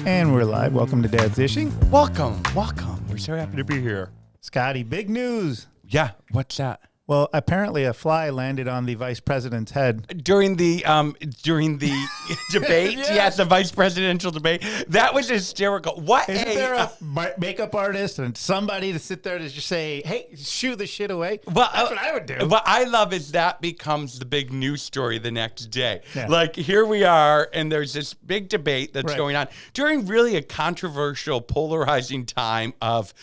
And we're live. Welcome to Dad's Dishing. Welcome. We're so happy to be here. Scottie, big news. Yeah, what's that? Well, apparently a fly landed on the vice president's head. During the debate, yes, the vice presidential debate. That was hysterical. What Isn't there a makeup artist and somebody to sit there to just say, hey, shoo the shit away? Well, that's what I would do. What I love is that becomes the big news story the next day. Yeah. Like, here we are, and there's this big debate that's Right. going on during really a controversial, polarizing time of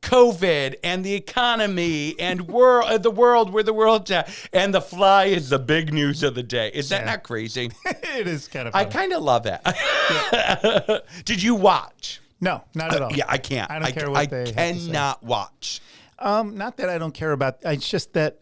COVID and the economy and the world, where the world's at. And the fly is the big news of the day. Is that not crazy? It is kind of I funny. kind of love it. Did you watch? No, not at all. Yeah, I can't. I don't care what they have to say. cannot watch. Not that I don't care about. It's just that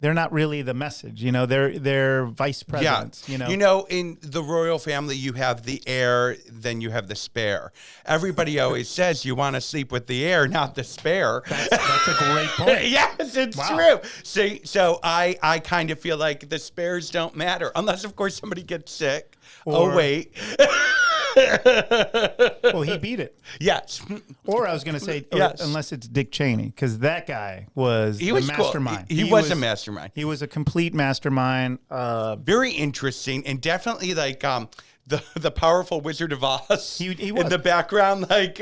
they're not really the message. You know, they're vice presidents. Yeah. You know, In the royal family, you have the heir, then you have the spare. Everybody always says you want to sleep with the heir, not the spare. that's a great point. Yes, it's Wow. true. See, so I kind of feel like the spares don't matter, unless, of course, somebody gets sick. Or- Oh, wait. Well, he beat it. Yes. Or I was going to say, Yes. unless it's Dick Cheney, because that guy was He the was cool. mastermind. He was a mastermind. He was a complete mastermind. Very interesting, and definitely like the powerful Wizard of Oz He in was. the background, like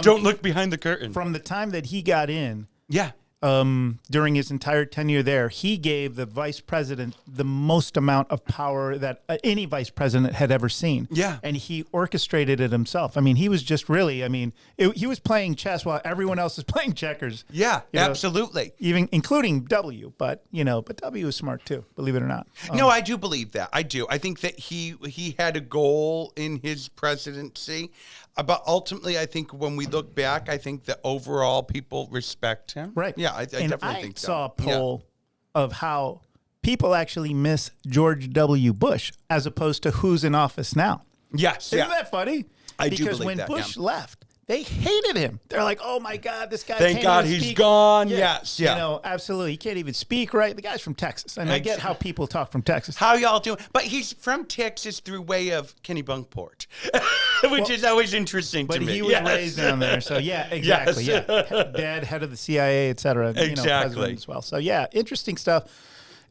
don't look behind the curtain. From the time that he got in, Yeah. during his entire tenure there, he gave the vice president the most amount of power that any vice president had ever seen. Yeah. And he orchestrated it himself. I mean, he was just really, he was playing chess while everyone else is playing checkers. Yeah, You know, absolutely. Even including W, but W is smart too, believe it or not. No, I do believe that. I do. I think that he had a goal in his presidency, but ultimately, I think when we look back, I think that overall people respect him. Right. Yeah, I definitely think so. saw a poll of how people actually miss George W. Bush as opposed to who's in office now. Yes. Isn't Yeah. that funny? I do Because believe when that, Bush yeah. left, they hated him. They're like, "Oh my God, this guy! Thank can't God even he's speak." gone. Yeah. Yes. Yeah. You know, absolutely. He can't even speak right. The guy's from Texas, and I get how people talk from Texas. How y'all doing? But he's from Texas through way of Kennebunkport, which is always interesting to But me. he was raised down there, so yeah, exactly. Yes. Yeah, dad, head of the CIA, et cetera. Exactly. President as well. So yeah, interesting stuff.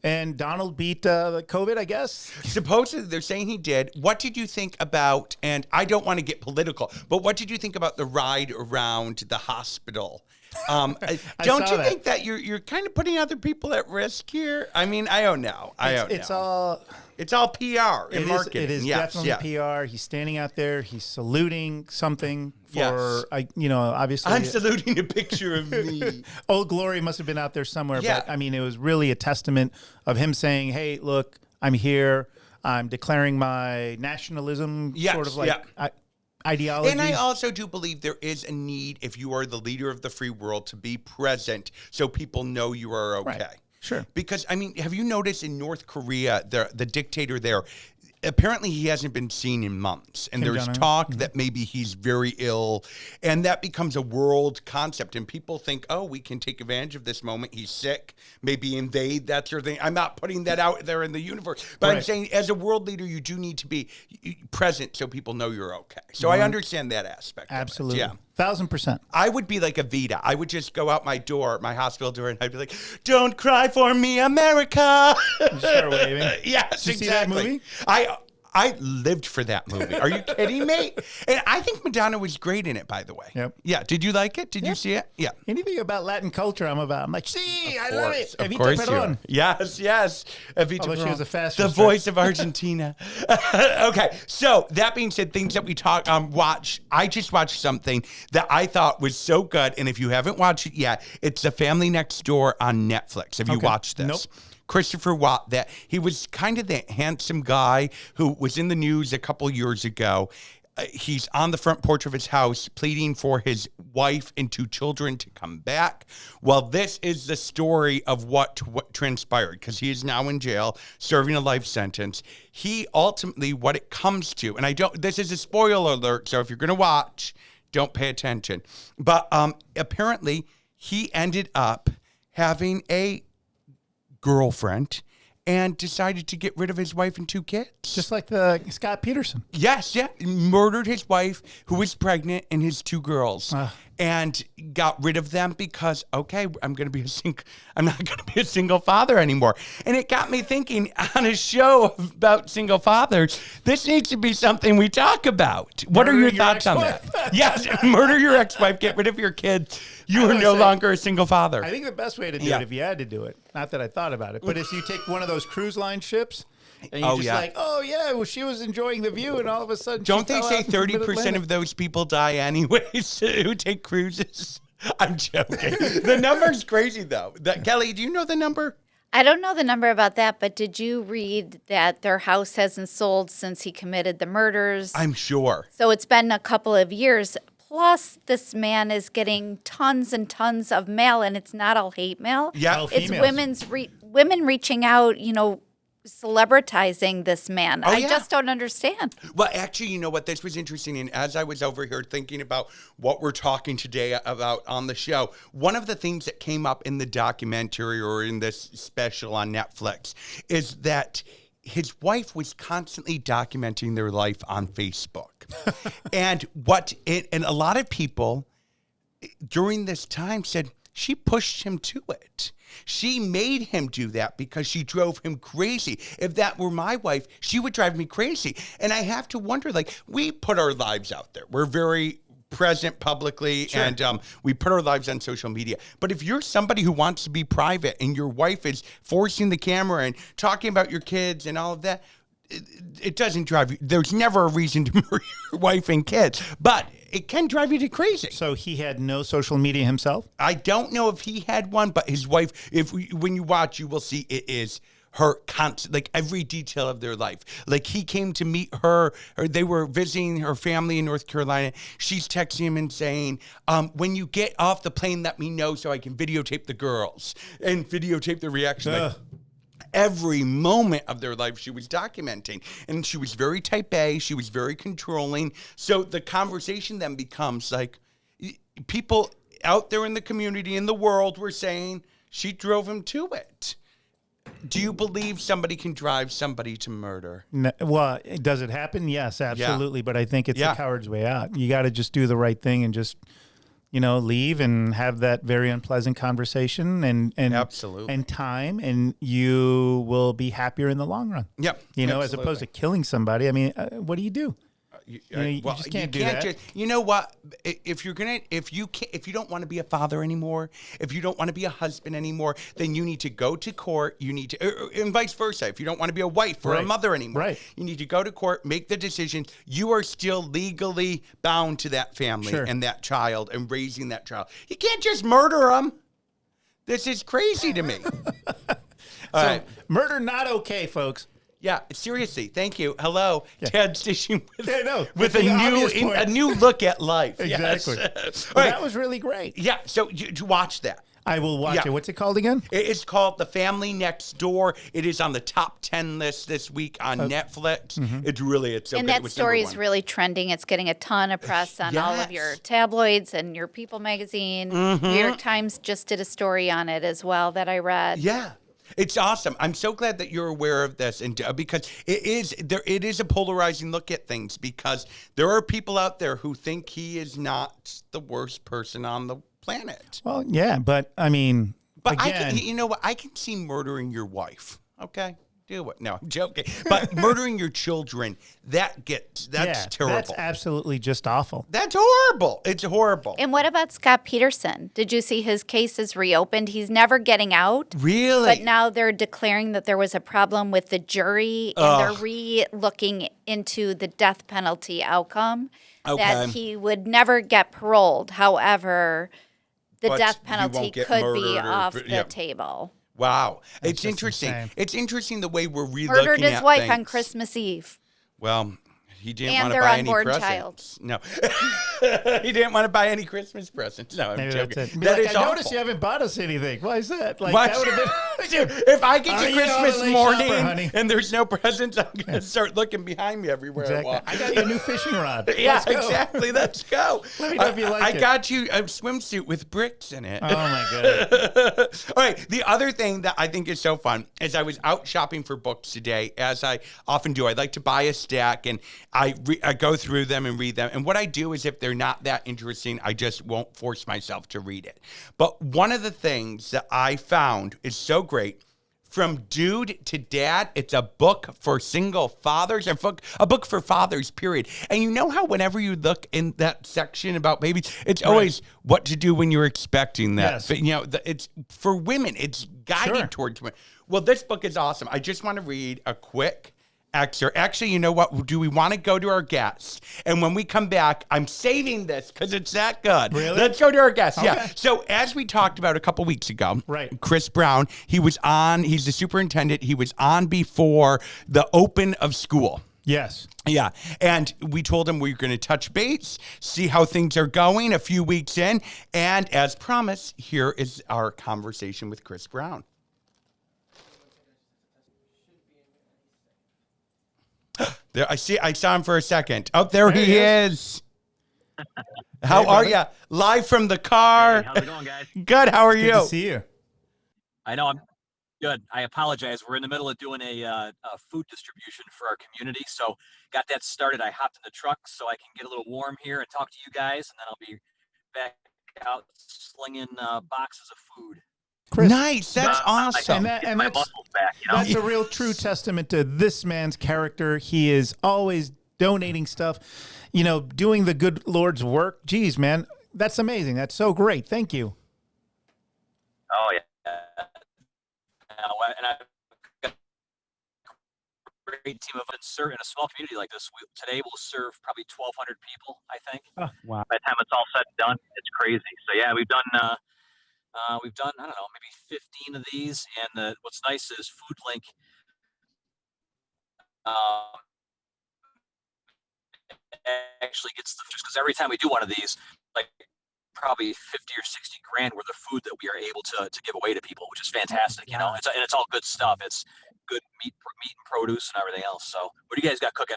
And Donald beat the COVID, I guess. Supposedly, they're saying he did. What did you think about, and I don't want to get political, but what did you think about the ride around the hospital? Don't saw you that. think that you're kind of putting other people at risk here? I mean, I don't know. It's all It's all PR and marketing. It is Yes, definitely yeah. PR. He's standing out there. He's saluting something for, Yes. obviously. I'm saluting a picture of me. Old Glory must have been out there somewhere. Yeah. But, it was really a testament of him saying, hey, look, I'm here. I'm declaring my nationalism, Yes, sort of like yeah. ideology. And I also do believe there is a need, if you are the leader of the free world, to be present so people know you are okay. Right. Sure. Because, have you noticed in North Korea, the dictator there, apparently he hasn't been seen in months. And Kim there's Jong-un? talk that maybe he's very ill. And that becomes a world concept. And people think, oh, we can take advantage of this moment. He's sick, maybe invade, that sort of thing. I'm not putting that out there in the universe. But I'm Right. saying as a world leader, you do need to be present so people know you're okay. So I understand that aspect. Absolutely. Of it. Yeah. 1,000%. I would be like a Vita. I would just go out my hospital door, and I'd be like, "Don't cry for me, America." Start waving. Yes, Did you see that exactly. movie? I lived for that movie. Are you kidding me? And I think Madonna was great in it, by the way. Yep. Yeah. Did you like it? Did you see it? Yeah. Anything about Latin culture, I'm about. I'm like, see, I love it. Of Evita course you Perón. are. Yes. Evita Although she Perón, was a fascist, the right? voice of Argentina. Okay, so that being said, things that we watch. I just watched something that I thought was so good, and if you haven't watched it yet, it's The Family Next Door on Netflix. Have you Okay. watched this? Nope. Christopher Watt, that he was kind of the handsome guy who was in the news a couple years ago. He's on the front porch of his house pleading for his wife and 2 children to come back. Well, this is the story of what transpired, because he is now in jail serving a life sentence. He ultimately, what it comes to, and this is a spoiler alert, so if you're going to watch, don't pay attention. But apparently he ended up having a girlfriend and decided to get rid of his wife and 2 kids. Just like the Scott Peterson. Yes, yeah. Murdered his wife, who was pregnant, and his 2 girls. And got rid of them because, okay, I'm not going to be a single father anymore. And it got me thinking, on a show about single fathers, this needs to be something we talk about. What are your thoughts on that? Yes, murder your ex-wife, get rid of your kids. You are no longer a single father. I think the best way to do it, if you had to do it, not that I thought about it, but is you take one of those cruise line ships. And you're well, she was enjoying the view, and all of a sudden, don't they say 30% of those people die anyways who take cruises? I'm joking. The number's crazy, though. Kelly, do you know the number? I don't know the number about that, but did you read that their house hasn't sold since he committed the murders? I'm sure. So it's been a couple of years. Plus, this man is getting tons and tons of mail, and it's not all hate mail. Yeah, it's women reaching out, celebritizing this man. I just don't understand. Well, actually, you know what? This was interesting. And as I was over here thinking about what we're talking today about on the show, one of the things that came up in the documentary or in this special on Netflix is that his wife was constantly documenting their life on Facebook. and a lot of people during this time said she pushed him to it. She made him do that because she drove him crazy. If that were my wife, she would drive me crazy. And I have to wonder, we put our lives out there. We're very present publicly, and we put our lives on social media. But if you're somebody who wants to be private and your wife is forcing the camera and talking about your kids and all of that, it doesn't drive you. There's never a reason to murder your wife and kids, but it can drive you to crazy. So he had no social media himself? I don't know if he had one, but his wife, when you watch, you will see it is her constant, every detail of their life. He came to meet her, or they were visiting her family in North Carolina. She's texting him and saying, when you get off the plane, let me know so I can videotape the girls and videotape the reaction. Every moment of their life she was documenting. And she was very type A. She was very controlling. So the conversation then becomes people out there in the community, in the world, were saying she drove him to it. Do you believe somebody can drive somebody to murder? No, well, does it happen? Yes, absolutely. Yeah. But I think it's a coward's way out. You got to just do the right thing and just leave and have that very unpleasant conversation and absolutely. And time, and you will be happier in the long run. Yep. As opposed to killing somebody. I mean, what do you do? You just can't do that. You know what? If you don't want to be a father anymore, if you don't want to be a husband anymore, then you need to go to court. You need to, and vice versa. If you don't want to be a wife or a mother anymore, you need to go to court, make the decision. You are still legally bound to that family and that child and raising that child. You can't just murder them. This is crazy to me. All right. Murder not okay, folks. Yeah, seriously. Thank you. Hello, Ted Stishing with a new look at life. Exactly. Yes. That was really great. Yeah. So you watch that. I will watch it. What's it called again? It's called The Family Next Door. It is on the top 10 list this week on Netflix. Mm-hmm. It's so and good. And that story is really trending. It's getting a ton of press on all of your tabloids and your People magazine. Mm-hmm. New York Times just did a story on it as well that I read. Yeah. It's awesome. I'm so glad that you're aware of this, and because it is a polarizing look at things, because there are people out there who think he is not the worst person on the planet. Well, yeah, but I mean, again, I can see murdering your wife. Okay. Do it. No, I'm joking. But murdering your children, that's terrible. That's absolutely just awful. That's horrible. It's horrible. And what about Scott Peterson? Did you see his case is reopened? He's never getting out. Really? But now they're declaring that there was a problem with the jury, and they're re-looking into the death penalty outcome, that he would never get paroled. However, the death penalty could be off the table. Wow. That's it's interesting. Insane. It's interesting the way we're relooking Murdered his at wife things. on Christmas Eve. Well, He didn't and want to their buy any unborn presents. child. No, he didn't want to buy any Christmas presents. No, I'm Maybe joking. that's it. That Like, is I awful. noticed you haven't bought us anything. Why is that? Like, Why- that would have been. Dude, if I get to You know, Christmas the late morning shopper, honey. and there's no presents, I'm going to start looking behind me everywhere Exactly. I walk. I got you a new fishing rod. Yeah, Let's go. exactly. Let's go. Let me know if you like I it. got you a swimsuit with bricks in it. Oh my god. All right. The other thing that I think is so fun is I was out shopping for books today, as I often do. I like to buy a stack and I go through them and read them. And what I do is if they're not that interesting, I just won't force myself to read it. But one of the things that I found is so great. From Dude to Dad, it's a book for single fathers, a book for fathers, period. And you know how whenever you look in that section about babies, it's always what to do when you're expecting that. Yes. But, you know, it's for women. It's guided towards women. Well, this book is awesome. I just want to read a quick excerpt. Actually, you know what? Do we want to go to our guests? And when we come back, I'm saving this because it's that good. Really? Let's go to our guests. Okay. Yeah. So as we talked about a couple weeks ago, Right. Chris Brown, he's the superintendent. He was on before the open of school. Yes. Yeah. And we told him we were going to touch base, see how things are going a few weeks in. And as promised, here is our conversation with Chris Brown. There, I saw him for a second. Oh, there he is. How are you? Live from the car. Hey, how's it going, guys? Good. How are Good you? to see you. I know I'm good. I apologize. We're in the middle of doing a food distribution for our community, so got that started. I hopped in the truck so I can get a little warm here and talk to you guys, and then I'll be back out slinging boxes of food. Chris, Nice. That's awesome. Get my muscles back, you know? That's a real true testament to this man's character. He is always donating stuff, you know, doing the good Lord's work. Geez, man, that's amazing. That's so great. Thank you. Oh yeah. And I've got a great team of in a small community like this. Today we'll serve probably 1,200 people, I think. Oh, wow. By the time it's all said and done, it's crazy. So yeah, we've done I don't know, maybe 15 of these. And what's nice is FoodLink actually gets just because every time we do one of these, like probably 50 or 60 grand worth of food that we are able to give away to people, which is fantastic. You know, it's all good stuff. It's good meat and produce and everything else. So what do you guys got cooking?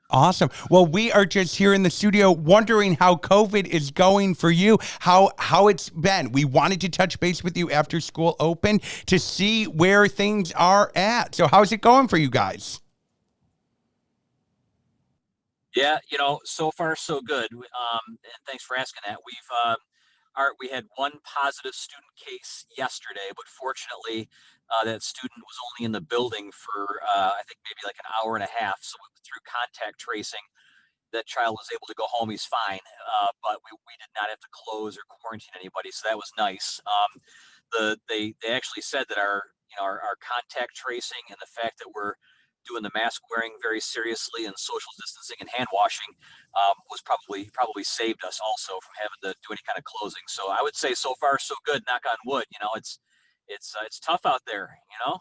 Awesome. Well, we are just here in the studio wondering how COVID is going for you, how it's been. We wanted to touch base with you after school opened to see where things are at. So how's it going for you guys? Yeah, you know, so far so good. And thanks for asking that. We had one positive student case yesterday, but fortunately, that student was only in the building for I think maybe like an hour and a half. So through contact tracing, that child was able to go home. He's fine, but we did not have to close or quarantine anybody, so that was nice. They actually said that our contact tracing and the fact that we're doing the mask wearing very seriously and social distancing and hand washing was probably saved us also from having to do any kind of closing. So I would say so far so good. Knock on wood. You know, it's tough out there. You know.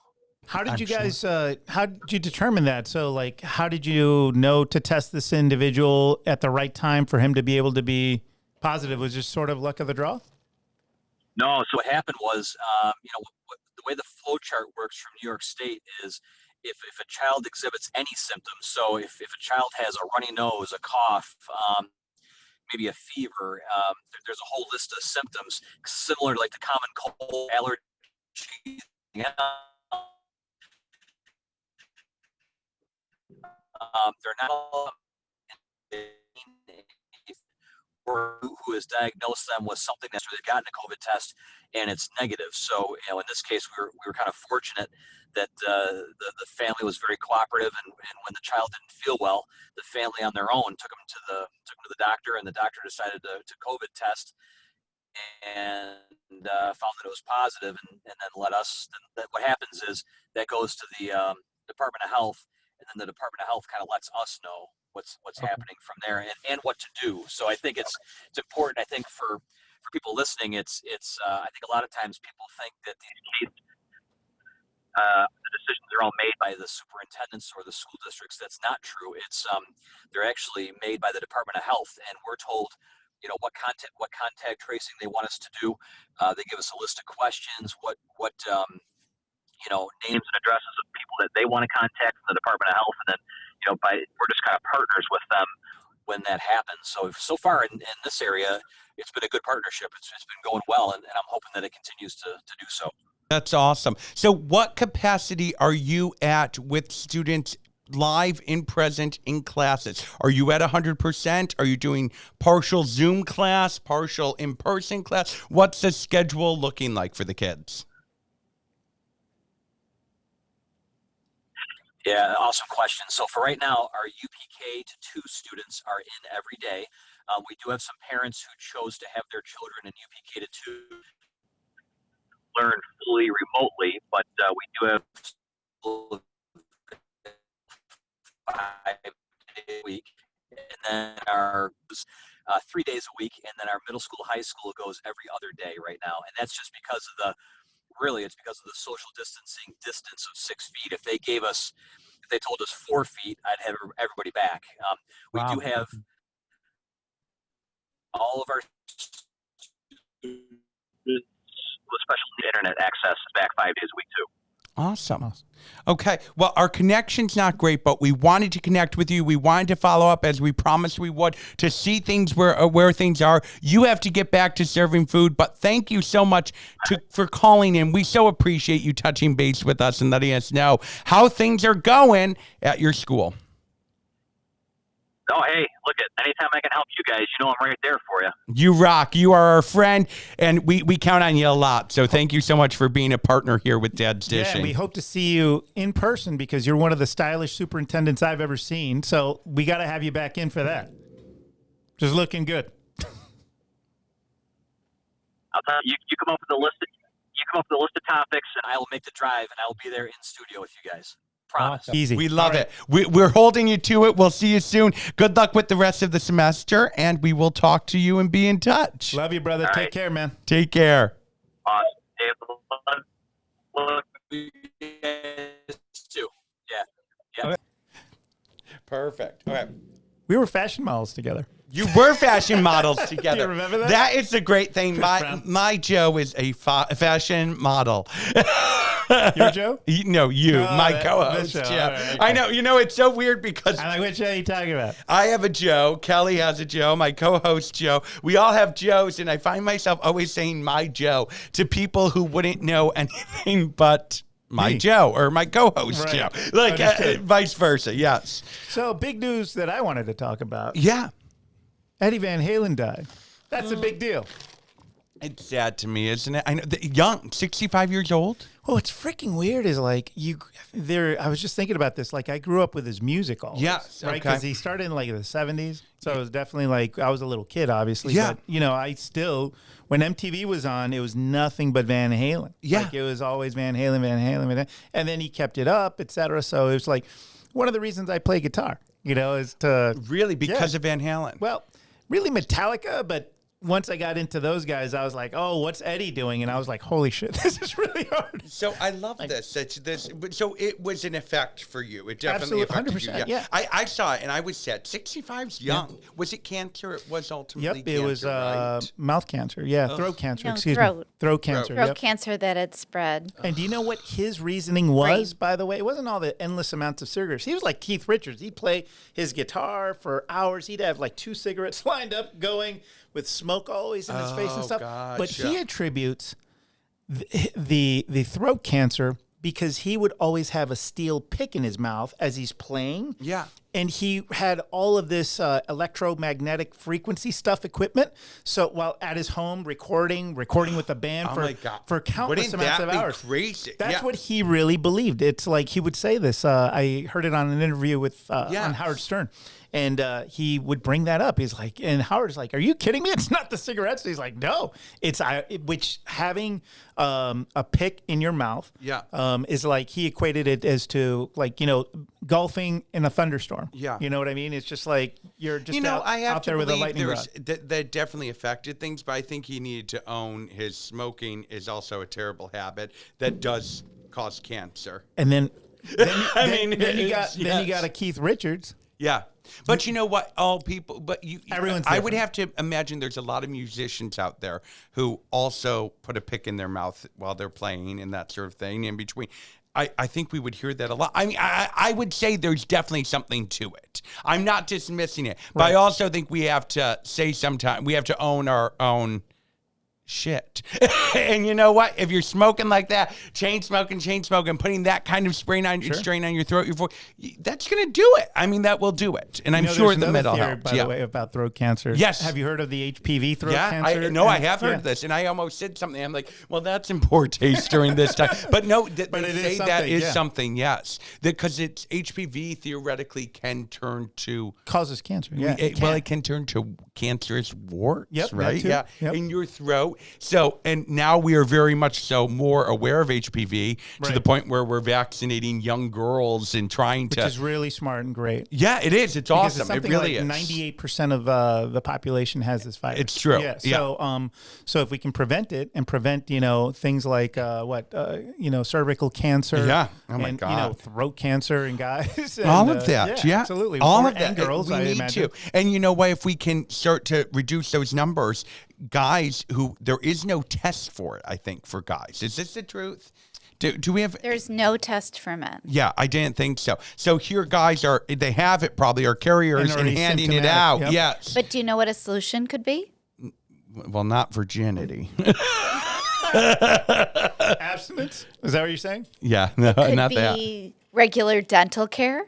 How did you guys? How did you determine that? So, like, how did you know to test this individual at the right time for him to be able to be positive? Was just sort of luck of the draw? No. So what happened was, the way the flow chart works from New York State is if a child exhibits any symptoms. So if a child has a runny nose, a cough, maybe a fever, there's a whole list of symptoms similar to like the common cold, allergy. They're not all or who has diagnosed them with something that's really gotten a COVID test and it's negative. So, in this case, we were kind of fortunate that the family was very cooperative, and when the child didn't feel well, the family on their own took him to the doctor, and the doctor decided to COVID test and found that it was positive, and then let us. Then what happens is that goes to the Department of Health, and then the Department of Health kind of lets us know what's happening from there and what to do. So I think it's important. I think for people listening, it's I think a lot of times people think that these cases, the decisions are all made by the superintendents or the school districts. That's not true. It's they're actually made by the Department of Health, and we're told, what contact tracing they want us to do. They give us a list of questions, what names and addresses of people that they want to contact from the Department of Health, and then we're just kind of partners with them when that happens. So far in this area, it's been a good partnership. It's been going well, and I'm hoping that it continues to do so. That's awesome. So what capacity are you at with students live in present in classes? Are you at 100%? Are you doing partial Zoom class, partial in-person class? What's the schedule looking like for the kids? Yeah, awesome question. So for right now, our UPK to 2 students are in every day. We do have some parents who chose to have their children in UPK to 2 learn fully remotely, but we do have 5 days a week, and then our 3 days a week, and then our middle school, high school goes every other day right now, and that's just because of it's because of the social distancing distance of 6 feet. If they told us 4 feet, I'd have everybody back. We do have all of our with special internet access back 5 days a week too. Awesome. Okay. Well, our connection's not great, but we wanted to connect with you. We wanted to follow up as we promised we would to see things where things are. You have to get back to serving food, but thank you so much for calling in. We so appreciate you touching base with us and letting us know how things are going at your school. Oh, hey, look anytime I can help you guys, I'm right there for you. You rock. You are our friend, and we count on you a lot. So thank you so much for being a partner here with Dad's Dishing. Yeah, we hope to see you in person because you're one of the stylish superintendents I've ever seen. So we got to have you back in for that. Just looking good. I'll tell you, you come up with a list of topics, and I will make the drive, and I will be there in studio with you guys. Promise. Easy. We love it. We're holding you to it. We'll see you soon. Good luck with the rest of the semester, and we will talk to you and be in touch. Love you, brother. Take care, man. Take care. Awesome. Look, you guys too. Yeah. Okay. Perfect. All right. We were fashion models together. You were fashion models together. Do you remember that? That is the great thing. My Joe is a fashion model. Your Joe? No, you, my co-host. Joe. Yeah. Right, okay. I know. It's so weird because I'm like, which Joe are you talking about? I have a Joe. Kelly has a Joe. My co-host Joe. We all have Joes, and I find myself always saying my Joe to people who wouldn't know anything but my Joe or my co-host Joe. Like vice versa. Yes. So big news that I wanted to talk about. Yeah. Eddie Van Halen died. That's a big deal. It's sad to me, isn't it? I know, young, 65 years old. Well, what's freaking weird is like I was just thinking about this. Like I grew up with his music always. Yes, right. okay. Because he started in like the 70s, so it was definitely like I was a little kid, obviously. Yeah. But I still, when MTV was on, it was nothing but Van Halen. Yeah. Like it was always Van Halen, and then he kept it up, etc. So it was like one of the reasons I play guitar. Is to Really, because of Van Halen. Well, really Metallica, but once I got into those guys, I was like, oh, what's Eddie doing? And I was like, holy shit, this is really hard. So I love this. So it was an effect for you. It definitely affected you. Yeah. I saw it and I was sad. 65's young. Yeah. Was it cancer? It was ultimately cancer, it was right? mouth cancer. Yeah, throat cancer. Excuse throat. me. Throat cancer. Throat cancer that had spread. And do you know what his reasoning was, by the way? It wasn't all the endless amounts of cigarettes. He was like Keith Richards. He'd play his guitar for hours. He'd have like 2 cigarettes lined up going with smoke always in his face and stuff. Gosh, but he attributes the throat cancer because he would always have a steel pick in his mouth as he's playing. Yeah. And he had all of this electromagnetic frequency stuff equipment. So while at his home recording with a band for countless amounts of hours. Crazy. That's what he really believed. It's like he would say this. I heard it on an interview with on Howard Stern. And he would bring that up. He's like, and Howard's like, "Are you kidding me? It's not the cigarettes." He's like, "No, it's which having a pick in your mouth, is like he equated it as to like golfing in a thunderstorm. Yeah, you know what I mean? It's just like you're just I have out to there with a believe lightning rod. That definitely affected things, but I think he needed to own his smoking is also a terrible habit that does cause cancer. And then Then you got a Keith Richards. Yeah. But you know what? I would different. have to imagine there's a lot of musicians out there who also put a pick in their mouth while they're playing and that sort of thing in between. I think we would hear that a lot. I mean, I would say there's definitely something to it. I'm not dismissing it. But I also think we have to say sometime, we have to own our own shit. And you know what? If you're smoking like that, chain smoking, putting that kind of strain on your throat, your voice, that's going to do it. I mean, that will do it. And I'm sure the metal helps. By the way, about throat cancer. Yes. Have you heard of the HPV throat cancer? I have heard this. And I almost said something. I'm like, well, that's in poor taste during this time. But no, that is something, yes. Because it's HPV theoretically can turn to... Causes cancer, yeah. It can turn to cancerous warts, right? Yeah. In your throat. So, and now we are very much so more aware of HPV to the point where we're vaccinating young girls and trying Which is really smart and great. Yeah, it is. It's awesome. It really is. 98% of the population has this virus. It's true. Yeah. So if we can prevent it and prevent, things like cervical cancer. Yeah. Oh my God. Throat cancer in guys. And, all of that. Yeah. Absolutely. All of that. And girls, we need to. And you know what? If we can start to reduce those numbers, guys who there is no test for it, I think, for guys. Is this the truth? Do we have... There's no test for men. Yeah, I didn't think so. So here guys they have it probably, are carriers and handing it out. Yep. Yes. But do you know what a solution could be? Well, not virginity. Abstinence? Is that what you're saying? Yeah, no, not that. Could be regular dental care.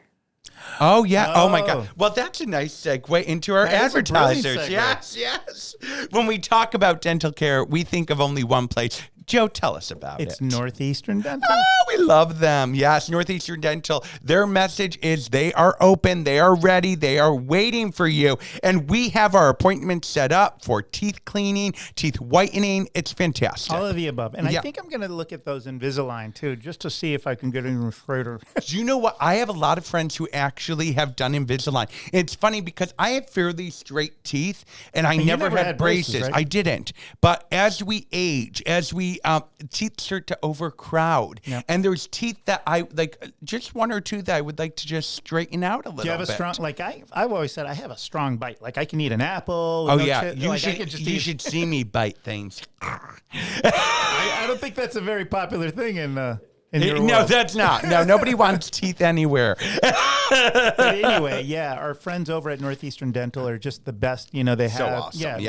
Oh, yeah. Oh, my God. Well, that's a nice segue into our advertisers. Yes. When we talk about dental care, we think of only one place. Joe, tell us about it. It's Northeastern Dental. Oh, we love them. Yes, Northeastern Dental. Their message is they are open, they are ready, they are waiting for you. And we have our appointment set up for teeth cleaning, teeth whitening. It's fantastic. All of the above. And I think I'm going to look at those Invisalign, too, just to see if I can get in straighter. Do you know what? I have a lot of friends who actually have done Invisalign. It's funny because I have fairly straight teeth, and I never had braces. Right? I didn't. But as we age, teeth start to overcrowd. Yep. And there's teeth that I like, just one or two that I would like to just straighten out a little bit. Do you have a strong, I've always said I have a strong bite. Like I can eat an apple. Oh, yeah. You should see me bite things. I don't think that's a very popular thing in your no, world. that's not. No, nobody wants teeth anywhere. But anyway, our friends over at Northeastern Dental are just the best. They have so awesome.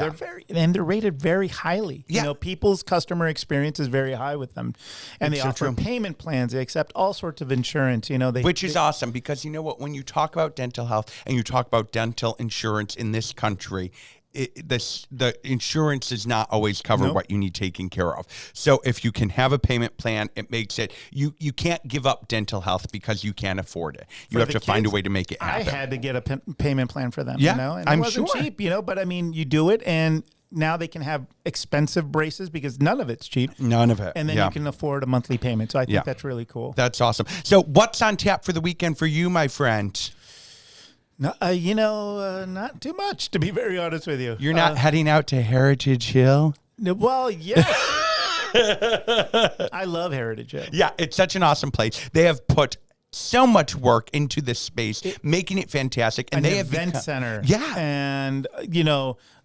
they're rated very highly. Yeah. People's customer experience is very high with them, and they offer payment plans. They accept all sorts of insurance. Which is awesome because you know what? When you talk about dental health and you talk about dental insurance in this country, the insurance does not always cover what you need taken care of. So if you can have a payment plan, it makes it you can't give up dental health because you can't afford it. You have to find a way to make it happen. I had to get a payment plan for them. Yeah, and it wasn't cheap. But I mean, you do it, and now they can have expensive braces because none of it's cheap. None of it. And then you can afford a monthly payment. So I think that's really cool. That's awesome. So what's on tap for the weekend for you, my friend? No, not too much, to be very honest with you. You're not heading out to Heritage Hill? Well, yes. I love Heritage Hill. Yeah, it's such an awesome place. They have put so much work into this space, making it fantastic. And they have event center. Yeah. And,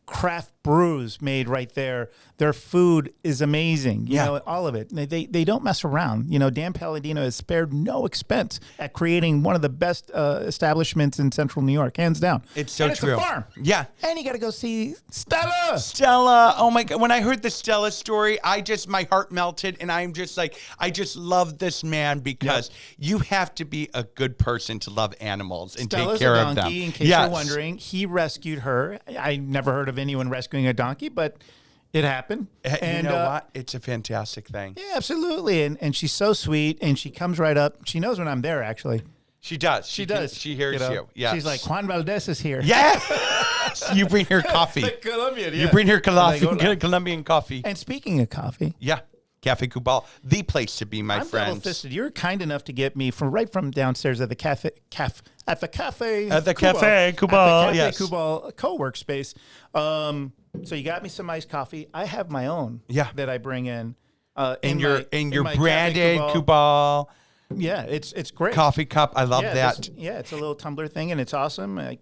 craft brews made right there. Their food is amazing. You know, all of it. They don't mess around. Dan Palladino has spared no expense at creating one of the best establishments in Central New York, hands down. It's so true. It's a farm. Yeah. And you got to go see Stella. Stella. Oh my God. When I heard the Stella story, my heart melted, and I'm just like, I just love this man because you have to be a good person to love animals and Stella's take care a donkey, of them. In case you're wondering, he rescued her. I never heard of anyone rescuing a donkey, but it happened. And you know what? It's a fantastic thing. Yeah, absolutely. And she's so sweet, and she comes right up. She knows when I'm there, actually. She does. She does. She hears you. Yeah. She's like, Juan Valdez is here. Yeah. You bring her coffee. The Colombian, You bring her Colombian coffee. And speaking of coffee. Yeah. Cafe Cubal, the place to be, my I'm friends. double-fisted. You're kind enough to get me right from downstairs at the Cafe Cubal, yes. Cubal co-workspace. So you got me some iced coffee. I have my own. Yeah. That I bring in. In your branded Cubal. Yeah, it's great. coffee cup. I love that. It's a little tumbler thing, and it's awesome. It's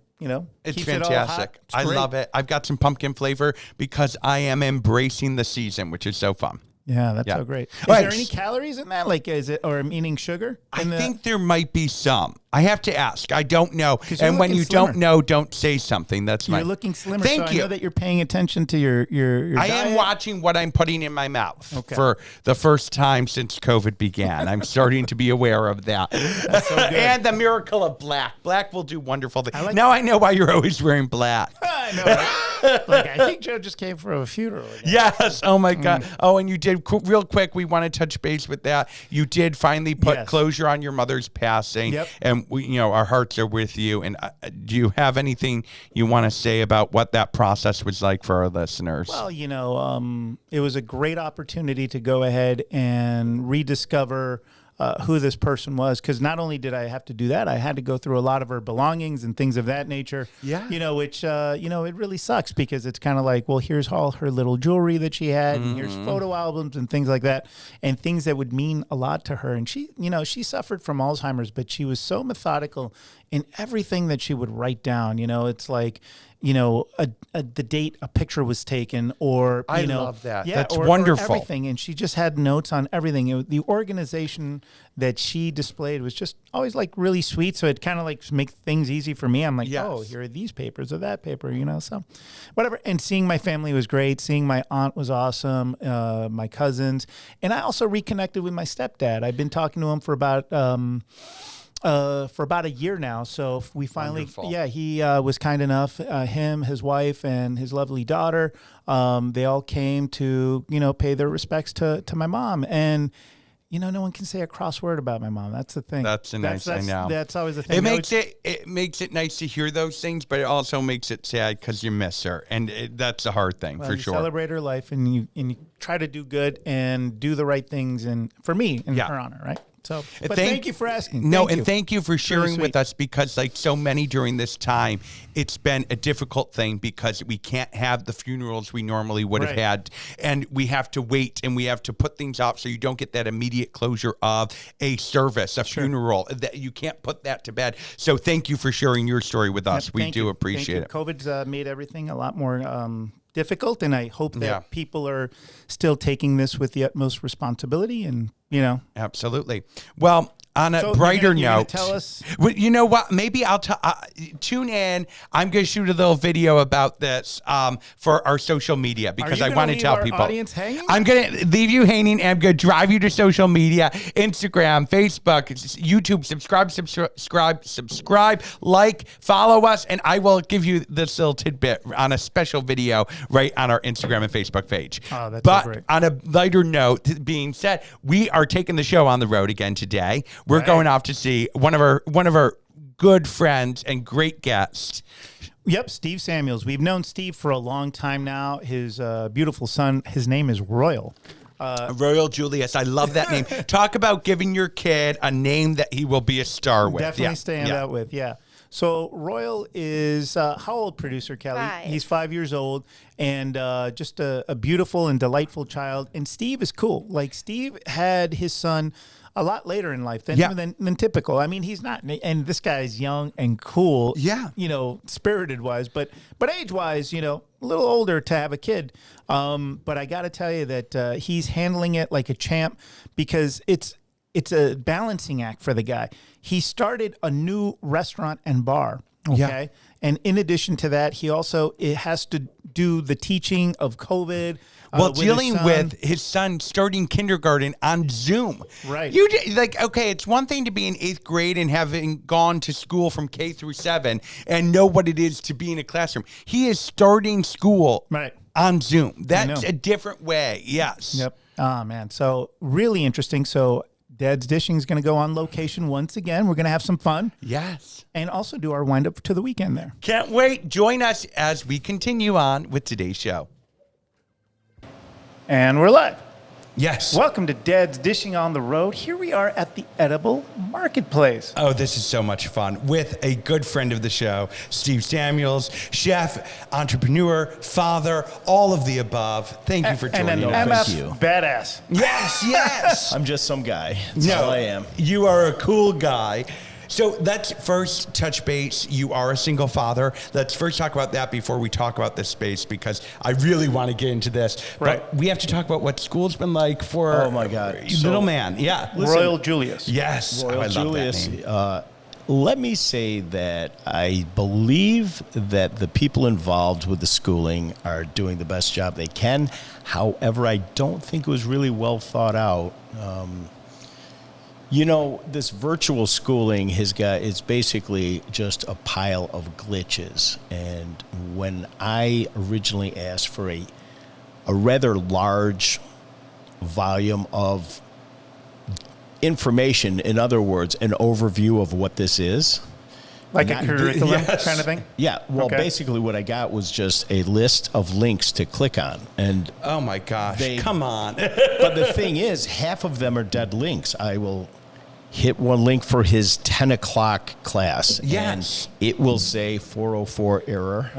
keeps fantastic. It all hot. It's I great. love it. I've got some pumpkin flavor because I am embracing the season, which is so fun. Yeah, that's so great. Is All there right. any calories in that? Like, is it, or meaning sugar? I think there might be some. I have to ask. I don't know. you're And when looking you slimmer. don't know, don't say something. That's You're my. looking slimmer. Thank so you. I know that you're paying attention to your I diet. am watching what I'm putting in my mouth Okay. for the first time since COVID began. I'm starting to be aware of that. That's so good. And the miracle of black. Black will do wonderful things. like Now I know why you're always wearing black. I know. Right? Like, I think Joe just came from a funeral. Again. Yes. Oh my God. Oh, and you did real quick. We want to touch base with that. You did finally put Yes. closure on your mother's passing. Yep. And we, our hearts are with you. And do you have anything you want to say about what that process was like for our listeners? Well, it was a great opportunity to go ahead and rediscover who this person was, because not only did I have to do that, I had to go through a lot of her belongings and things of that nature. Yeah. Which it really sucks, because it's kind of like, well, here's all her little jewelry that she had, and here's photo albums and things like that, and things that would mean a lot to her. And she suffered from Alzheimer's, but she was so methodical in everything that she would write down. It's like, the date a picture was taken, or I love that. Yeah, That's or wonderful. everything, and she just had notes on everything. The organization that she displayed was just always like really sweet. So it kind of like make things easy for me. I'm like, Yes. oh, here are these papers or that paper, So whatever. And seeing my family was great. Seeing my aunt was awesome. My cousins, and I also reconnected with my stepdad. I've been talking to him for about a year now. So we finally, Wonderful. he was kind enough, him, his wife, and his lovely daughter, they all came to, pay their respects to my mom. And, no one can say a cross word about my mom. That's the thing. That's nice. I know. That's always the thing. It makes it nice to hear those things, but it also makes it sad because you miss her, and that's a hard thing for you sure. Celebrate her life, and you try to do good and do the right things, and for me, in her honor, right? So, but thank you for asking. Thank you for sharing with us, because like so many during this time, it's been a difficult thing because we can't have the funerals we normally would have had, and we have to wait and we have to put things off so you don't get that immediate closure of a service, a funeral. That you can't put that to bed. So thank you for sharing your story with us. Yep, we do appreciate it. COVID's made everything a lot more difficult, and I hope that people are still taking this with the utmost responsibility, and Absolutely. Well, on a So brighter you're gonna note, tell us? Well, you know what? Maybe I'll tune in. I'm going to shoot a little video about this for our social media, because you I gonna want to leave tell our people. audience hanging? I'm going to leave you hanging, and I'm going to drive you to social media: Instagram, Facebook, YouTube. Subscribe, like, follow us, and I will give you this little tidbit on a special video right on our Instagram and Facebook page. Oh, that's but so great. on a lighter note, being said, we are taking the show on the road again today. We're going off to see one of our good friends and great guests. Yep, Steve Samuels. We've known Steve for a long time now. His beautiful son, his name is Royal. Royal Julius. I love that name. Talk about giving your kid a name that he will be a star with. Definitely stand out with, So Royal is, how old, producer Kelly? 5. He's 5 years old, and just a beautiful and delightful child. And Steve is cool. Like, Steve had his son a lot later in life than typical. I mean, he's not, and this guy's young and cool. Yeah. Spirited wise, but age wise, a little older to have a kid. But I got to tell you that he's handling it like a champ, because it's a balancing act for the guy. He started a new restaurant and bar. Okay. Yeah. And in addition to that, he also has to do the teaching of COVID. Dealing with his son starting kindergarten on Zoom. Right. It's one thing to be in 8th grade and having gone to school from K through 7 and know what it is to be in a classroom. He is starting school on Zoom. That's a different way. Yes. Yep. Oh, man. So really interesting. So Dad's Dishing is going to go on location once again. We're going to have some fun. Yes. And also do our wind up to the weekend there. Can't wait. Join us as we continue on with today's show. And we're live. Yes. Welcome to Dad's Dishing on the Road. Here we are at the Edible Marketplace. Oh, this is so much fun with a good friend of the show, Steve Samuels, chef, entrepreneur, father, all of the above. Thank you for joining and an us. MF badass. Yes. I'm just some guy. That's all I am. You are a cool guy. So let's first touch base. You are a single father. Let's first talk about that before we talk about this space, because I really want to get into this. Right. But we have to talk about what school's been like for Oh, my God. little man. Yeah. Royal Julius. Yes. Royal I love Julius. that name. Let me say that I believe that the people involved with the schooling are doing the best job they can. However, I don't think it was really well thought out. This virtual schooling it's basically just a pile of glitches. And when I originally asked for a rather large volume of information, in other words, an overview of what this is. Like a curriculum Yes. kind of thing? Yeah, well, Okay. basically what I got was just a list of links to click on. And Oh my gosh. Come on. but the thing is, half of them are dead links. I will hit one link for his 10 o'clock class. Yes. And it will say 404 error.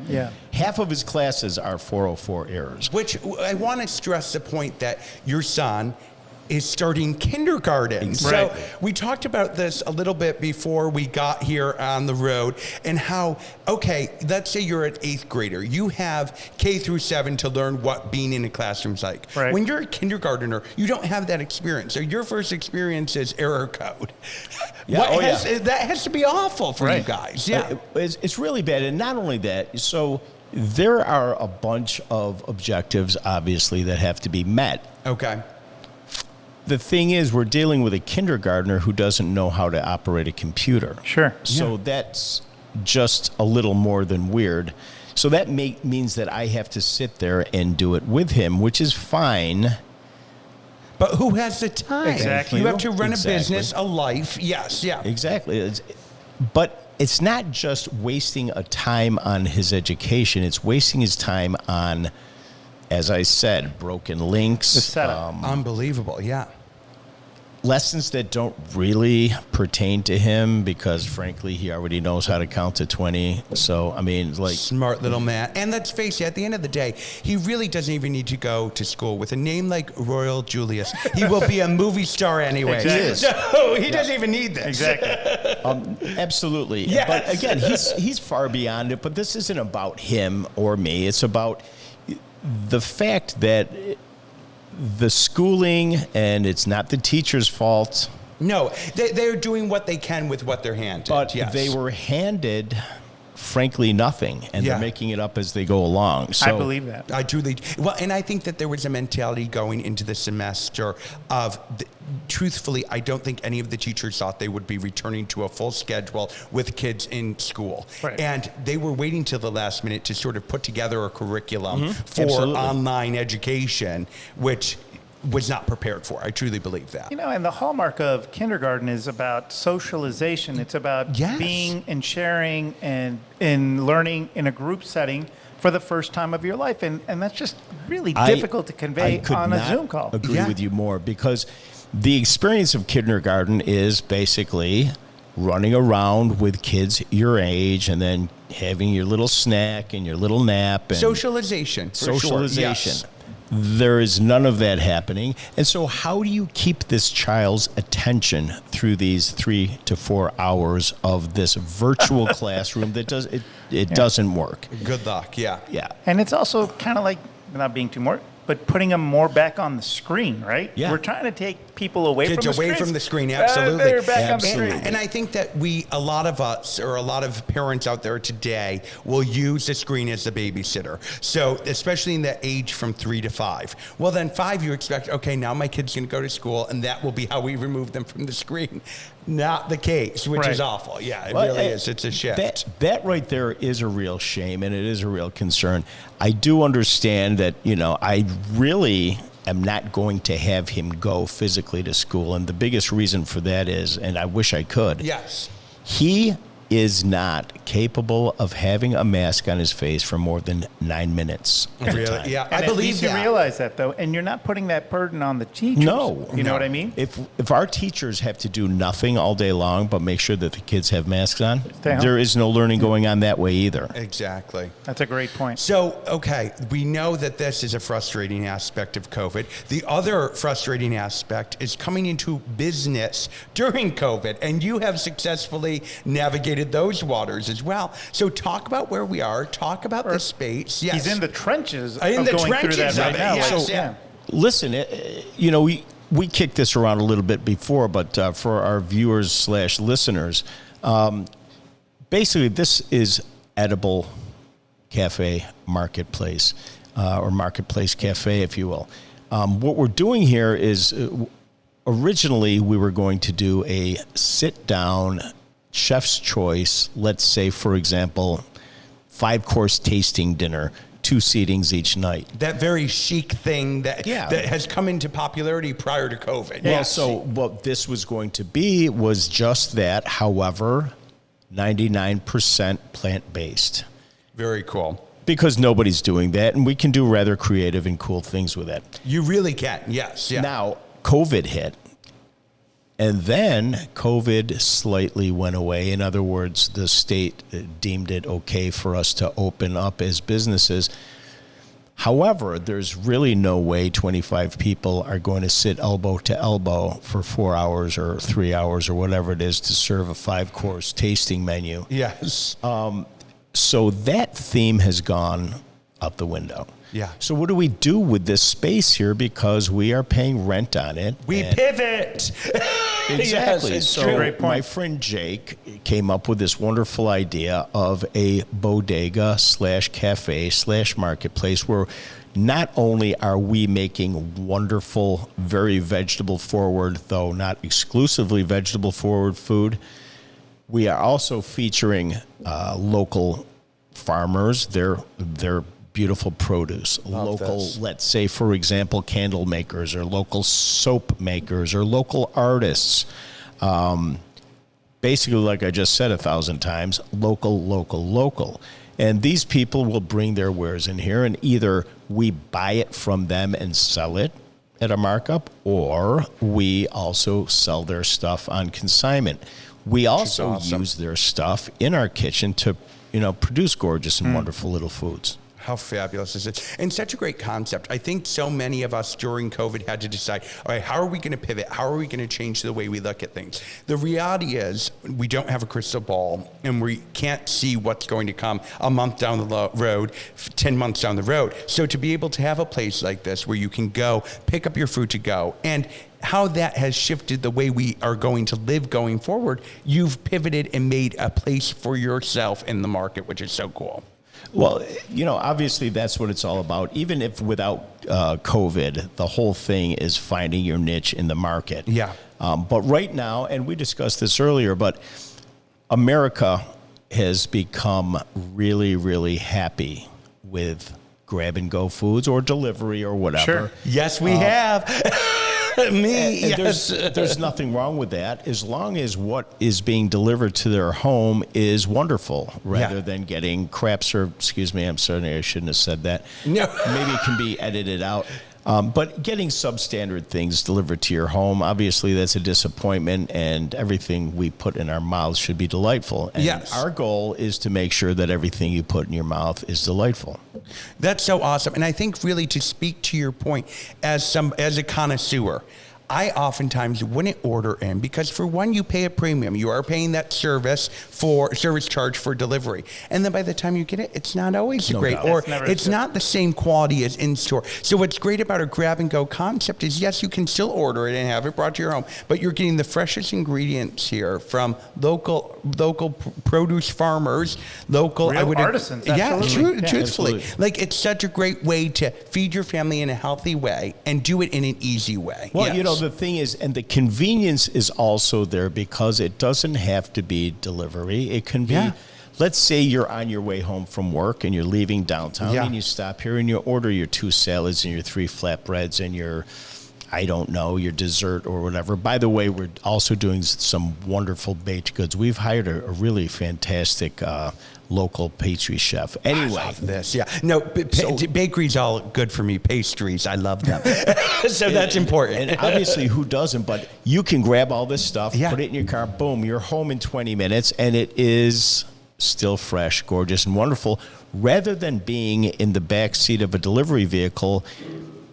Yeah. Half of his classes are 404 errors. Which I want to stress the point that your son is starting kindergarten. So we talked about this a little bit before we got here on the road, and how, okay, let's say you're an 8th grader. You have K through 7 to learn what being in a classroom's like. Right. When you're a kindergartner, you don't have that experience. So your first experience is error code. Yeah, That has to be awful for you guys. Yeah. It's really bad. And not only that, so there are a bunch of objectives, obviously, that have to be met. Okay. The thing is, we're dealing with a kindergartner who doesn't know how to operate a computer. Sure. So that's just a little more than weird. So that means that I have to sit there and do it with him, which is fine. But who has the time? Exactly. You have to run Exactly. a business, a life. Yes, yeah. Exactly. But it's not just wasting a time on his education. It's wasting his time on, as I said, broken links. The setup. Unbelievable, yeah. Lessons that don't really pertain to him because, frankly, he already knows how to count to 20. So, I mean, like... Smart little man. And let's face it, at the end of the day, he really doesn't even need to go to school. With a name like Royal Julius, he will be a movie star anyway. Exactly. He is. So he doesn't even need this. Exactly. Absolutely. Yes. But again, he's far beyond it. But this isn't about him or me. It's about the fact that the schooling, and it's not the teacher's fault. No, they're doing what they can with what they're handed. But yes. they were handed, frankly, nothing, and Yeah. they're making it up as they go along. So I believe that. I truly, well, and I think that there was a mentality going into the semester of, truthfully, I don't think any of the teachers thought they would be returning to a full schedule with kids in school. Right. And they were waiting till the last minute to sort of put together a curriculum for Absolutely. online education, which was not prepared for. I truly believe that. And the hallmark of kindergarten is about socialization. It's about Yes. being and sharing and learning in a group setting for the first time of your life. And that's just really difficult to convey I could on a not Zoom call. agree Yeah. with you more, because the experience of kindergarten is basically running around with kids your age and then having your little snack and your little nap and Socialization. For sure. socialization. Yes. There is none of that happening. And so how do you keep this child's attention through these 3 to 4 hours of this virtual classroom that doesn't work? Good luck. Yeah. Yeah. And it's also kind of like, without being too more, but putting them more back on the screen, right? Yeah. We're trying to take people away Kids from the away screens. from the screen, absolutely. They're back on the Absolutely. screen. And I think that a lot of us, or a lot of parents out there today, will use the screen as the babysitter. So, especially in the age from 3 to 5. Well, then 5, you expect, okay, now my kid's going to go to school, and that will be how we remove them from the screen. Not the case, which is Right. awful. Yeah, it Well, really is. It's a shift. That right there is a real shame, and it is a real concern. I do understand that, I really am not going to have him go physically to school. And the biggest reason for that is, and I wish I could, Yes. he is not capable of having a mask on his face for more than 9 minutes at a time. Yeah, And I believe least you realize that, though, and you're not putting that burden on the teachers. No. You know what I mean? If our teachers have to do nothing all day long but make sure that the kids have masks on, home. there is no learning going on that way either. Exactly. That's a great point. So, okay, we know that this is a frustrating aspect of COVID. The other frustrating aspect is coming into business during COVID, and you have successfully navigated those waters as well. So talk about where we are, talk about the space. Yes. He's in the trenches In of the going through trenches that of right it, now. yes, So, yeah. Listen, we kicked this around a little bit before, but for our viewers / listeners, basically this is Edible Cafe Marketplace, or Marketplace Cafe, if you will. What we're doing here is originally we were going to do a sit-down chef's choice, let's say, for example, 5-course tasting dinner, 2 seatings each night. That very chic thing that has come into popularity prior to COVID. Well, so what this was going to be was just that, however, 99% plant-based. Very cool. Because nobody's doing that, and we can do rather creative and cool things with that. You really can, yes. Yeah. Now, COVID hit, and then COVID slightly went away. In other words, the state deemed it okay for us to open up as businesses. However, there's really no way 25 people are going to sit elbow to elbow for 4 hours or 3 hours or whatever it is to serve a 5-course tasting menu. Yes. So that theme has gone out the window. Yeah. So what do we do with this space here? Because we are paying rent on it. We pivot. Exactly. Yes, so Great point. my friend Jake came up with this wonderful idea of a bodega / cafe / marketplace where not only are we making wonderful, very vegetable forward, though not exclusively vegetable forward food, we are also featuring local farmers, their beautiful produce, let's say, for example, candle makers or local soap makers or local artists. Basically, like I just said 1,000 times, local. And these people will bring their wares in here, and either we buy it from them and sell it at a markup, or we also sell their stuff on consignment. We also use their stuff in our kitchen to, produce gorgeous and wonderful little foods. How fabulous is it? And such a great concept. I think so many of us during COVID had to decide, all right, how are we going to pivot? How are we going to change the way we look at things? The reality is we don't have a crystal ball, and we can't see what's going to come a month down the road, 10 months down the road. So to be able to have a place like this where you can go, pick up your food to go, and how that has shifted the way we are going to live going forward, you've pivoted and made a place for yourself in the market, which is so cool. Well, obviously that's what it's all about. Even if without COVID, the whole thing is finding your niche in the market. Yeah. But right now, and we discussed this earlier, but America has become really, really happy with grab-and-go foods or delivery or whatever. Sure. Yes, we have. Yes. There's nothing wrong with that as long as what is being delivered to their home is wonderful rather than getting crap served. Excuse me, I'm sorry, I shouldn't have said that. No. Maybe it can be edited out. But getting substandard things delivered to your home, obviously that's a disappointment, and everything we put in our mouths should be delightful. And our goal is to make sure that everything you put in your mouth is delightful. That's so awesome. And I think really to speak to your point as a connoisseur, I oftentimes wouldn't order in because, for one, you pay a premium. You are paying that service charge for delivery. And then by the time you get it, it's not always great, or it's not the same quality as in store. So what's great about a grab and go concept is, yes, you can still order it and have it brought to your home, but you're getting the freshest ingredients here from local produce farmers, artisans. Absolutely. Truthfully. Absolutely. Like, it's such a great way to feed your family in a healthy way and do it in an easy way. Well, the thing is, and the convenience is also there because it doesn't have to be delivery. It can be, let's say you're on your way home from work and you're leaving downtown and you stop here and you order your 2 salads and your 3 flatbreads and your, I don't know, your dessert or whatever. By the way, we're also doing some wonderful baked goods. We've hired a really fantastic local pastry chef. Anyway, I love this. Yeah. No, bakery's all good for me. Pastries, I love them. So that's important. And obviously, who doesn't? But you can grab all this stuff, put it in your car, boom, you're home in 20 minutes, and it is still fresh, gorgeous, and wonderful, rather than being in the back seat of a delivery vehicle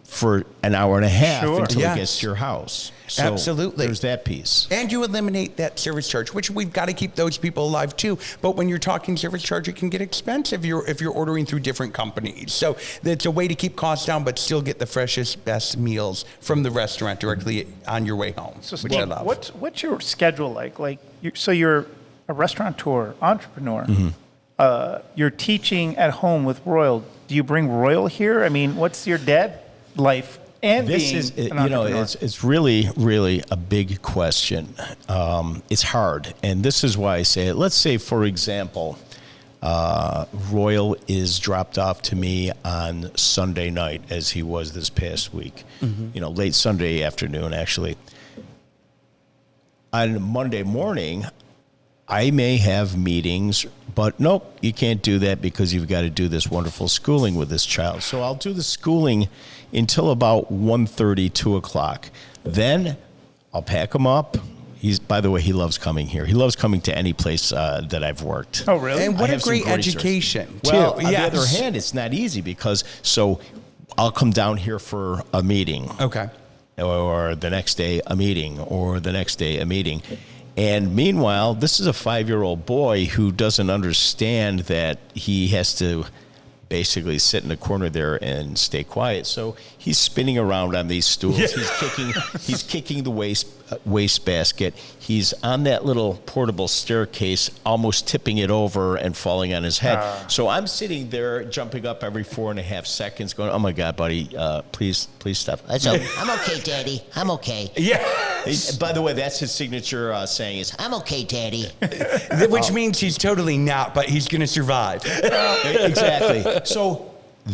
for an hour and a half until it gets to your house. So absolutely. There's that piece. And you eliminate that service charge, which we've got to keep those people alive too. But when you're talking service charge, it can get expensive if you're ordering through different companies. So it's a way to keep costs down, but still get the freshest, best meals from the restaurant directly on your way home, which I love. What's your schedule like? So you're a restaurateur, entrepreneur. You're teaching at home with Royal. Do you bring Royal here? I mean, what's your dad life and this being is, an entrepreneur? it's really, really a big question. It's hard, and this is why I say it. Let's say, for example, Royal is dropped off to me on Sunday night, as he was this past week. Late Sunday afternoon, actually. On Monday morning, I may have meetings, but nope, you can't do that because you've got to do this wonderful schooling with this child. So I'll do the schooling until about 1:30, 2 o'clock. Then I'll pack him up. By the way, he loves coming here. He loves coming to any place that I've worked. Oh, really? And what a great education, too. Well, on the other hand, it's not easy because, I'll come down here for a meeting. Okay. Or the next day, a meeting, or the next day, a meeting. And meanwhile, this is a 5-year-old boy who doesn't understand that he has to basically sit in the corner there and stay quiet. So he's spinning around on these stools. He's kicking the waste basket. He's on that little portable staircase, almost tipping it over and falling on his head. So I'm sitting there, jumping up every 4.5 seconds, going, "Oh my God, buddy, please stop." I'm okay, Daddy. I'm okay. Yeah. By the way, that's his signature saying is, I'm okay, Daddy. Which means he's totally not, but he's going to survive. Exactly. So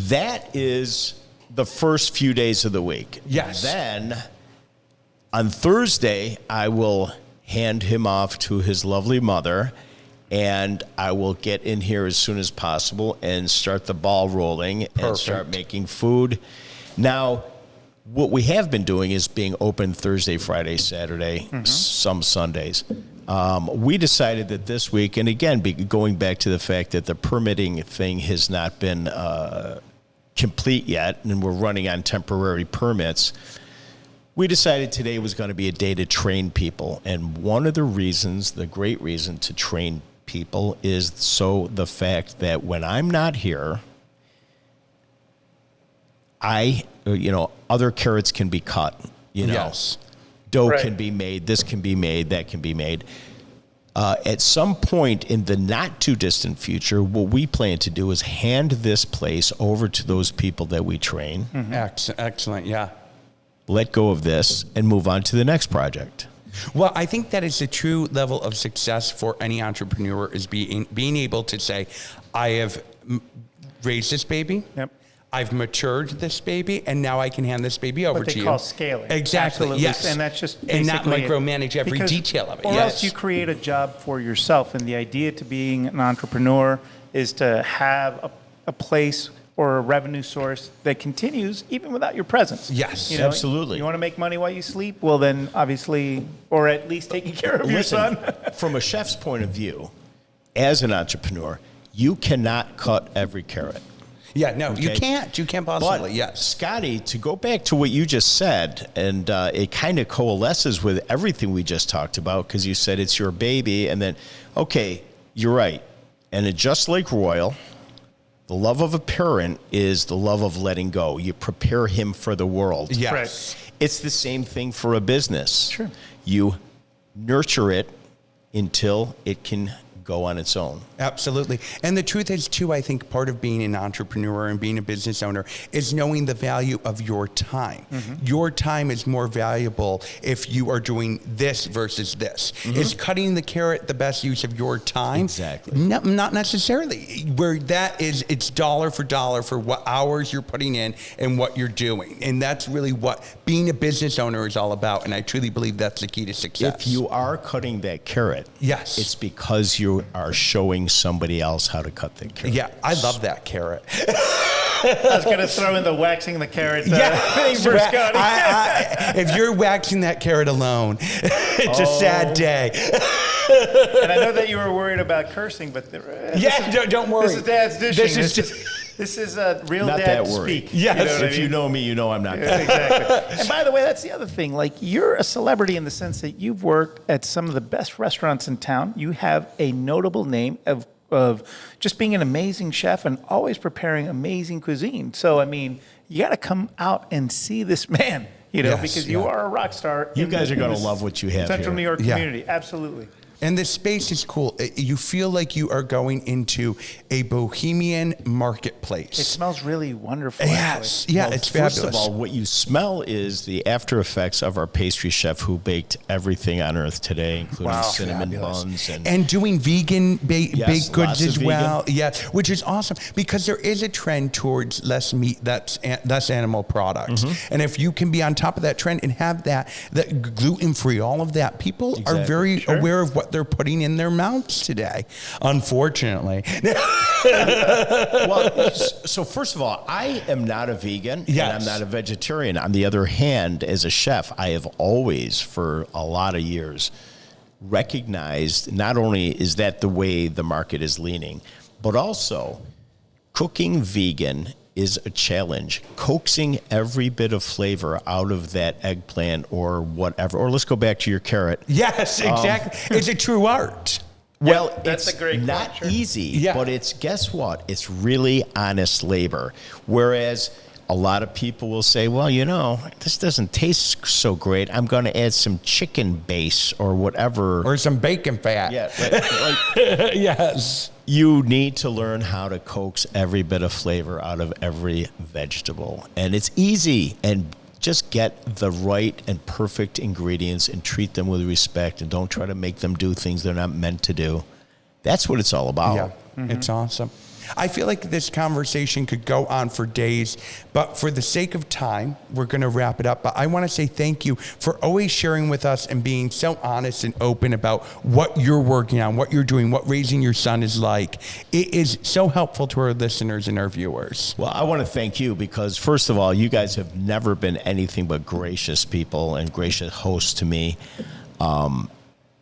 that is the first few days of the week. Yes. Then on Thursday, I will hand him off to his lovely mother, and I will get in here as soon as possible and start the ball rolling and start making food. Now, what we have been doing is being open Thursday, Friday, Saturday, some Sundays. We decided that this week, and again, going back to the fact that the permitting thing has not been complete yet, and we're running on temporary permits, we decided today was going to be a day to train people. And one of the reasons, the great reason to train people, is the fact that when I'm not here, other carrots can be cut, Yes. Dough can be made, this can be made, that can be made. At some point in the not too distant future, what we plan to do is hand this place over to those people that we train. Excellent, yeah. Let go of this and move on to the next project. Well, I think that is the true level of success for any entrepreneur, is being able to say, I have raised this baby. Yep. I've matured this baby, and now I can hand this baby over to you. What they call scaling. Exactly. Absolutely. Yes. And that's just and not basically micromanage every detail of it. Or else you create a job for yourself. And the idea to being an entrepreneur is to have a place or a revenue source that continues even without your presence. Yes, absolutely. You want to make money while you sleep? Well, then obviously, or at least taking care of your son. From a chef's point of view, as an entrepreneur, you cannot cut every carrot. Yeah, no, you can't. You can't possibly, But, yes. Scottie, to go back to what you just said, and it kind of coalesces with everything we just talked about, because you said it's your baby, and then, okay, you're right. And it, just like Royal, the love of a parent is the love of letting go. You prepare him for the world. Yes. Right. It's the same thing for a business. Sure. You nurture it until it can go on its own. Absolutely. And the truth is, too, I think part of being an entrepreneur and being a business owner is knowing the value of your time. Your time is more valuable if you are doing this versus this. Is cutting the carrot the best use of your time? Exactly. No, not necessarily. Where that is, it's dollar for what hours you're putting in and what you're doing. And that's really what being a business owner is all about. And I truly believe that's the key to success. If you are cutting that carrot, yes, it's because you are showing somebody else how to cut that carrot. Yeah, I love that carrot. I was going to throw in the waxing the carrot thing for Scottie. If you're waxing that carrot alone, it's a sad day. And I know that you were worried about cursing, but don't worry. This is Dad's dishing. This is a real not dad that worried. speak. Yes. You know If you know me, you know I'm not. Exactly. And by the way, that's the other thing. Like, you're a celebrity in the sense that you've worked at some of the best restaurants in town. You have a notable name of just being an amazing chef and always preparing amazing cuisine. So, I mean, you got to come out and see this man, because you are a rock star. You guys are going to love what you have Central here. New York community. Absolutely. And the space is cool. You feel like you are going into a bohemian marketplace. It smells really wonderful. Yes. Actually. Yeah, Well, it's fabulous. First of all, what you smell is the after effects of our pastry chef who baked everything on earth today, including cinnamon buns. And doing vegan baked goods as well. vegan. Yeah, which is awesome because there is a trend towards less meat, less animal products. And if you can be on top of that trend and have that gluten-free, all of that, people are very aware of what they're putting in their mouths today, unfortunately. Well, so first of all, I am not a vegan and I'm not a vegetarian. On the other hand, as a chef, I have always, for a lot of years, recognized not only is that the way the market is leaning, but also cooking vegan is a challenge. Coaxing every bit of flavor out of that eggplant or whatever, or let's go back to your carrot. Yes, exactly. It's a true art. Well, that's it's a great not point, sure. easy, but it's, guess what? It's really honest labor. Whereas a lot of people will say, well, this doesn't taste so great. I'm going to add some chicken base or whatever. Or some bacon fat. Yeah. Yes. You need to learn how to coax every bit of flavor out of every vegetable. And it's easy. And just get the right and perfect ingredients and treat them with respect and don't try to make them do things they're not meant to do. That's what it's all about. Yeah, it's awesome. I feel like this conversation could go on for days, but for the sake of time, we're going to wrap it up. But I want to say thank you for always sharing with us and being so honest and open about what you're working on, what you're doing, what raising your son is like. It is so helpful to our listeners and our viewers. Well, I want to thank you because, first of all, you guys have never been anything but gracious people and gracious hosts to me.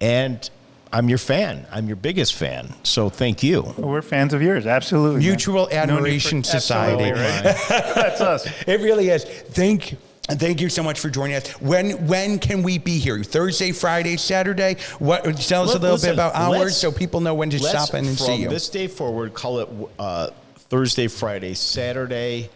And I'm your fan. I'm your biggest fan. So thank you. We're fans of yours. Absolutely. Mutual Admiration Society. Right? That's us. It really is. Thank you so much for joining us. When can we be here? Thursday, Friday, Saturday? Tell us a little bit about hours so people know when to stop in and see you. From this day forward, call it Thursday, Friday, Saturday,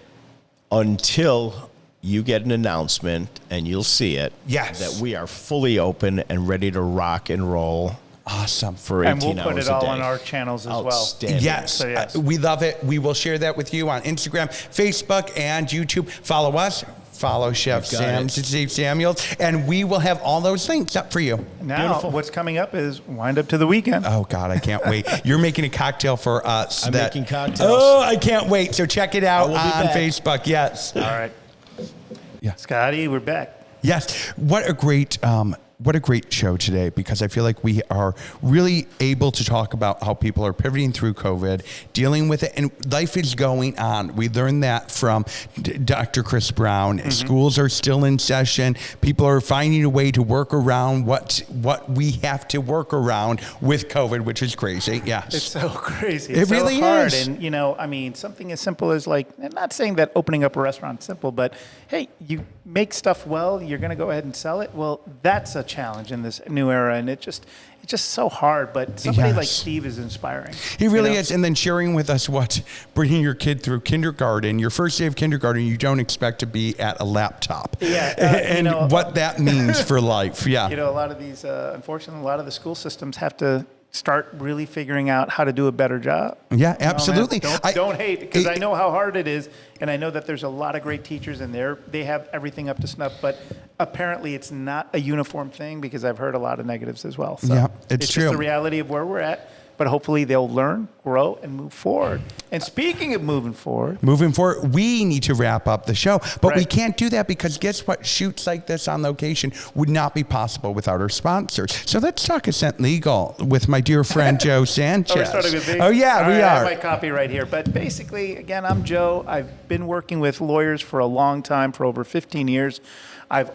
until you get an announcement and you'll see it. Yes. That we are fully open and ready to rock and roll. Awesome. For 18 hours a day. And we'll put it all on our channels as well. Outstanding. Yes, So, yes. we love it. We will share that with you on Instagram, Facebook, and YouTube. Follow us. Follow Chef Steve Samuels, and we will have all those links up for you. Now, what's coming up is Wind Up to the Weekend. Oh, God, I can't wait. You're making a cocktail for us. I'm making cocktails. Oh, I can't wait. So check it out I will be on back. Facebook. Yes. All right. Yeah. Scottie, we're back. Yes. What a great show today, because I feel like we are really able to talk about how people are pivoting through COVID, dealing with it, and life is going on. We learned that from Dr. Chris Brown. Schools are still in session. People are finding a way to work around what we have to work around with COVID, which is crazy. Yes. It's so crazy. It It's really so hard. is. And, something as simple as I'm not saying that opening up a restaurant is simple, but hey, you make stuff well, you're going to go ahead and sell it. Well, that's a challenge in this new era. And it's just so hard. But somebody like Steve is inspiring. He really is. And then sharing with us what bringing your kid through kindergarten, your first day of kindergarten, you don't expect to be at a laptop. Yeah. And what that means for life. Yeah. A lot of these, unfortunately, a lot of the school systems have to start really figuring out how to do a better job. Yeah, absolutely. Don't hate, because I know how hard it is, and I know that there's a lot of great teachers, and they have everything up to snuff, but apparently it's not a uniform thing, because I've heard a lot of negatives as well. So yeah, it's true. Just the reality of where we're at. But hopefully they'll learn, grow, and move forward. And speaking of moving forward, we need to wrap up the show. But we Right. can't do that because guess what? Shoots like this on location would not be possible without our sponsors. So let's talk Ascent Legal with my dear friend Joe Sanchez. we're starting with me? Oh, yeah, All we right, are. I have my copy right here. But basically, again, I'm Joe. I've been working with lawyers for a long time, for over 15 years. I've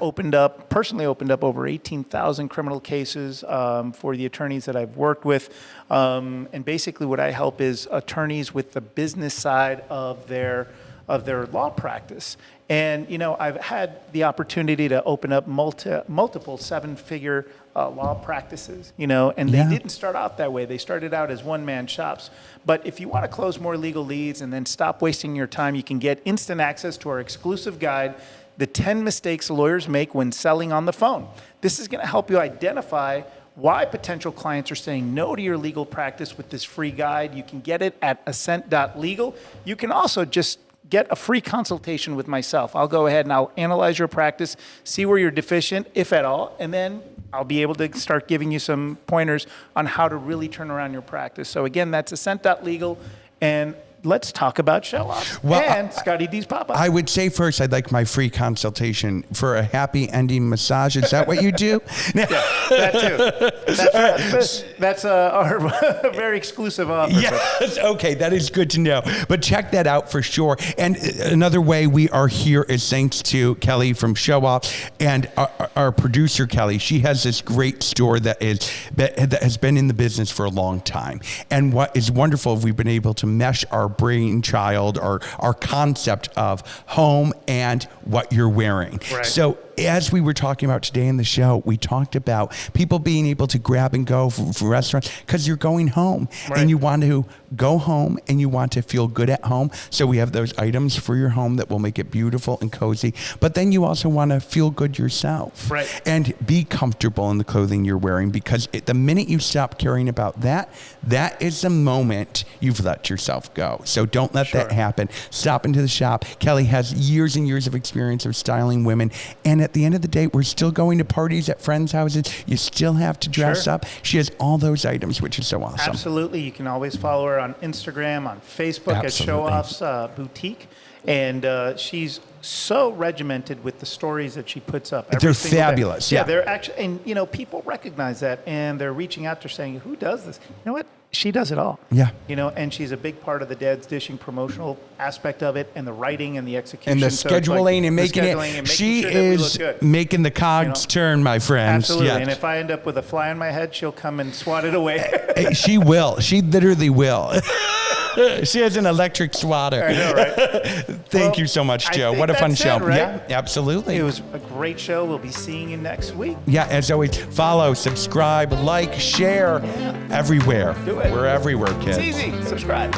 personally opened up over 18,000 criminal cases for the attorneys that I've worked with. And basically what I help is attorneys with the business side of their law practice. And, I've had the opportunity to open up multiple seven-figure law practices, and they didn't start out that way. They started out as one-man shops. But if you want to close more legal leads and then stop wasting your time, you can get instant access to our exclusive guide, The 10 Mistakes Lawyers Make When Selling on the Phone. This is going to help you identify why potential clients are saying no to your legal practice with this free guide. You can get it at ascent.legal. You can also just get a free consultation with myself. I'll go ahead and I'll analyze your practice, see where you're deficient, if at all, and then I'll be able to start giving you some pointers on how to really turn around your practice. So again, that's ascent.legal, and let's talk about show-offs and Scottie D's pop-up. I would say first, I'd like my free consultation for a happy ending massage. Is that what you do? Yeah, that too. That's our very exclusive offer. Yes, okay, that is good to know. But check that out for sure. And another way we are here is thanks to Kelly from Show Off and our producer, Kelly. She has this great store that has been in the business for a long time. And what is wonderful, we've been able to mesh our brainchild, our concept of home and what you're wearing. Right. So as we were talking about today in the show, we talked about people being able to grab and go from restaurants because you're going home and you want to go home and you want to feel good at home. So we have those items for your home that will make it beautiful and cozy. But then you also want to feel good yourself and be comfortable in the clothing you're wearing, because the minute you stop caring about that, that is the moment you've let yourself go. So don't let that happen. Stop into the shop. Kelly has years and years of experience of styling women. And at the end of the day, we're still going to parties at friends' houses. You still have to dress up. She has all those items, which is so awesome. Absolutely. You can always follow her on Instagram, on Facebook at Show Off's Boutique. And she's so regimented with the stories that she puts up. They're fabulous. Yeah, they're actually, and people recognize that, and they're reaching out. They're saying, "Who does this?" You know what? She does it all. Yeah. And she's a big part of the Dad's Dishing promotional aspect of it, and the writing and the execution. And the scheduling and making it. She is making the cogs turn, my friends. Absolutely. Yes. And if I end up with a fly on my head, she'll come and swat it away. She will. She literally will. She has an electric swatter. I know, right? Thank you so much, Joe. What a fun show. Right? Yeah, absolutely. It was a great show. We'll be seeing you next week. Yeah, as always, follow, subscribe, like, share, everywhere. Do it. We're everywhere, kids. It's easy. Subscribe.